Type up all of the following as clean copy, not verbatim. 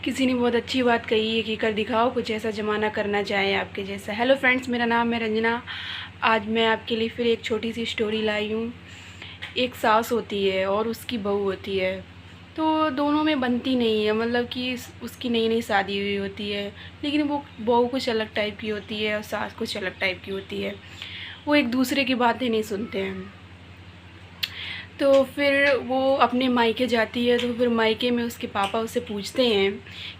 किसी ने बहुत अच्छी बात कही है कि कर दिखाओ कुछ ऐसा ज़माना करना चाहे आपके जैसा। हेलो फ्रेंड्स, मेरा नाम है रंजना। आज मैं आपके लिए फिर एक छोटी सी स्टोरी लाई हूँ। एक सास होती है और उसकी बहू होती है, तो दोनों में बनती नहीं है। मतलब कि उसकी नई नई शादी हुई होती है, लेकिन वो बहू कुछ अलग टाइप की होती है और सास कुछ अलग टाइप की होती है। वो एक दूसरे की बातें नहीं सुनते हैं। तो फिर वो अपने मायके जाती है, तो फिर मायके में उसके पापा उससे पूछते हैं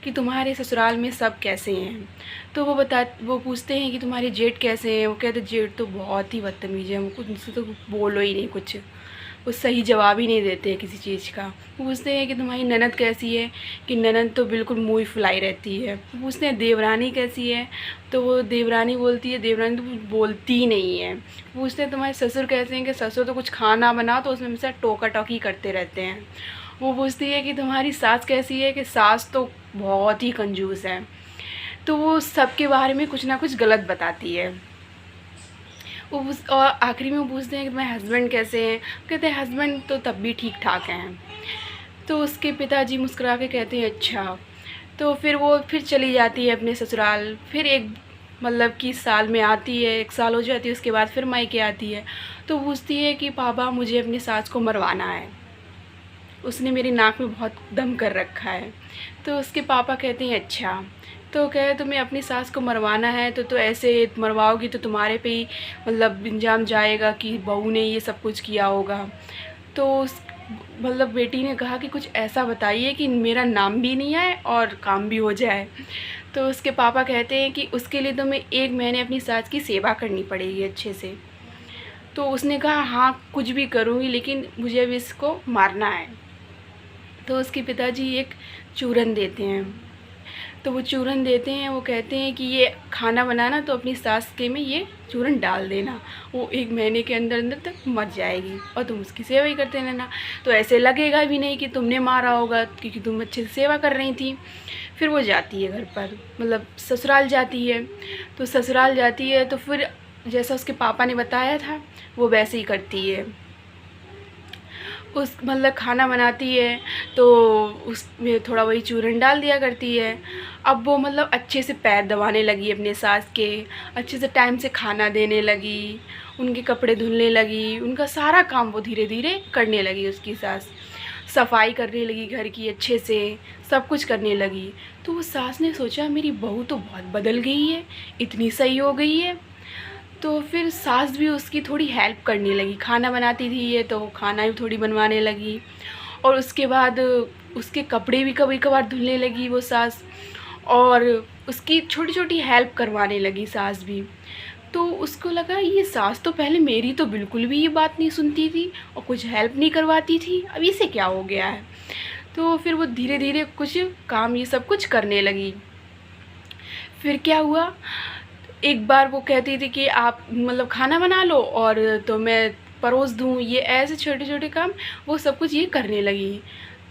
कि तुम्हारे ससुराल में सब कैसे हैं। तो वो पूछते हैं कि तुम्हारे जेठ कैसे हैं। वो कहते जेठ तो बहुत ही बदतमीज़ है, हमको उनसे तो बोलो ही नहीं कुछ। वो सही जवाब ही नहीं देते हैं किसी चीज़ का। वो पूछते हैं कि तुम्हारी ननद कैसी है, कि ननद तो बिल्कुल मुँह ही फुलाई रहती है। वो पूछते हैं देवरानी कैसी है, तो वो देवरानी बोलती है देवरानी तो कुछ बोलती ही नहीं है। पूछते हैं तुम्हारे ससुर कैसे हैं, कि ससुर तो कुछ खाना बनाओ तो उसमें हमेशा टोका टोकी करते रहते हैं। वो पूछती है कि तुम्हारी सास कैसी है, कि सास तो बहुत ही कंजूस है। तो वो सबके बारे में कुछ ना कुछ गलत बताती है। और आखिरी में वो पूछते हैं कि तुम्हारे हस्बैंड कैसे हैं। कहते हैं हस्बैंड तो तब भी ठीक ठाक हैं। तो उसके पिताजी मुस्कुरा के कहते हैं अच्छा। तो फिर वो फिर चली जाती है अपने ससुराल। फिर एक मतलब कि साल में आती है, 1 साल हो जाती है, उसके बाद फिर मायके आती है। तो पूछती है कि पापा मुझे अपनी सास को मरवाना है, उसने मेरी नाक में बहुत दम कर रखा है। तो उसके पापा कहते हैं अच्छा। तो कहे तुम्हें अपनी सास को मरवाना है तो ऐसे मरवाओगी तो तुम्हारे पे ही मतलब इल्ज़ाम जाएगा कि बहू ने ये सब कुछ किया होगा। तो उस मतलब बेटी ने कहा कि कुछ ऐसा बताइए कि मेरा नाम भी नहीं आए और काम भी हो जाए। तो उसके पापा कहते हैं कि उसके लिए तुम्हें 1 महीने अपनी सास की सेवा करनी पड़ेगी अच्छे से। तो उसने कहा हाँ कुछ भी करूँगी, लेकिन मुझे अभी इसको मारना है। तो उसके पिताजी एक चूरन देते हैं। तो वो चूरन देते हैं, वो कहते हैं कि ये खाना बनाना तो अपनी सास के में ये चूरन डाल देना, वो 1 महीने के अंदर अंदर तक मर जाएगी और तुम उसकी सेवा ही करते रहना। तो ऐसे लगेगा भी नहीं कि तुमने मारा होगा, क्योंकि तुम अच्छे से सेवा कर रही थी। फिर वो जाती है घर पर, मतलब ससुराल जाती है। तो ससुराल जाती है तो फिर जैसा उसके पापा ने बताया था वो वैसे ही करती है। उस मतलब खाना बनाती है तो उसमें थोड़ा वही चूरन डाल दिया करती है। अब वो मतलब अच्छे से पैर दबाने लगी अपने सास के, अच्छे से टाइम से खाना देने लगी, उनके कपड़े धुलने लगी, उनका सारा काम वो धीरे धीरे करने लगी। उसकी सास सफाई करने लगी घर की, अच्छे से सब कुछ करने लगी। तो वो सास ने सोचा मेरी बहू तो बहुत बदल गई है, इतनी सही हो गई है। तो फिर सास भी उसकी थोड़ी हेल्प करने लगी, खाना बनाती थी ये तो खाना भी थोड़ी बनवाने लगी। और उसके बाद उसके कपड़े भी कभी कभार धुलने लगी वो सास, और उसकी छोटी छोटी हेल्प करवाने लगी सास भी। तो उसको लगा ये सास तो पहले मेरी तो बिल्कुल भी ये बात नहीं सुनती थी और कुछ हेल्प नहीं करवाती थी, अब इसे क्या हो गया है। तो फिर वो धीरे धीरे कुछ काम ये सब कुछ करने लगी। फिर क्या हुआ, एक बार वो कहती थी कि आप मतलब खाना बना लो और तो मैं परोस दूँ, ये ऐसे छोटे छोटे काम वो सब कुछ ये करने लगी।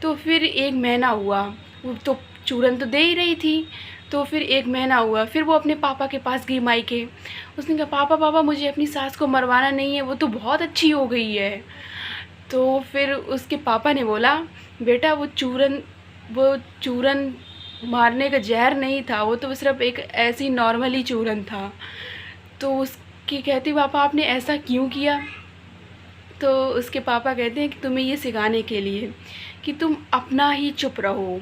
तो फिर 1 महीना हुआ, वो तो चूरन तो दे ही रही थी। तो फिर 1 महीना हुआ, फिर वो अपने पापा के पास गई मायके। उसने कहा पापा पापा मुझे अपनी सास को मरवाना नहीं है, वो तो बहुत अच्छी हो गई है। तो फिर उसके पापा ने बोला बेटा वो चूरन मारने का जहर नहीं था, वो तो सिर्फ एक ऐसी नॉर्मली चूरन था। तो उसकी कहती पापा आपने ऐसा क्यों किया। तो उसके पापा कहते हैं कि तुम्हें ये सिखाने के लिए कि तुम अपना ही चुप रहो,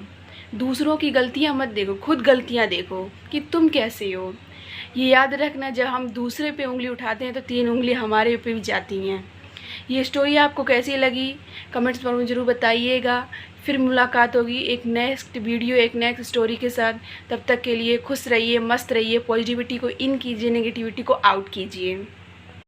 दूसरों की गलतियां मत देखो, खुद गलतियां देखो कि तुम कैसे हो। ये याद रखना जब हम दूसरे पे उंगली उठाते हैं तो 3 उंगली हमारे पे भी जाती हैं। ये स्टोरी आपको कैसी लगी कमेंट्स पर मुझे ज़रूर बताइएगा। फिर मुलाकात होगी एक नेक्स्ट वीडियो एक नेक्स्ट स्टोरी के साथ। तब तक के लिए खुश रहिए, मस्त रहिए, पॉजिटिविटी को इन कीजिए, नेगेटिविटी को आउट कीजिए।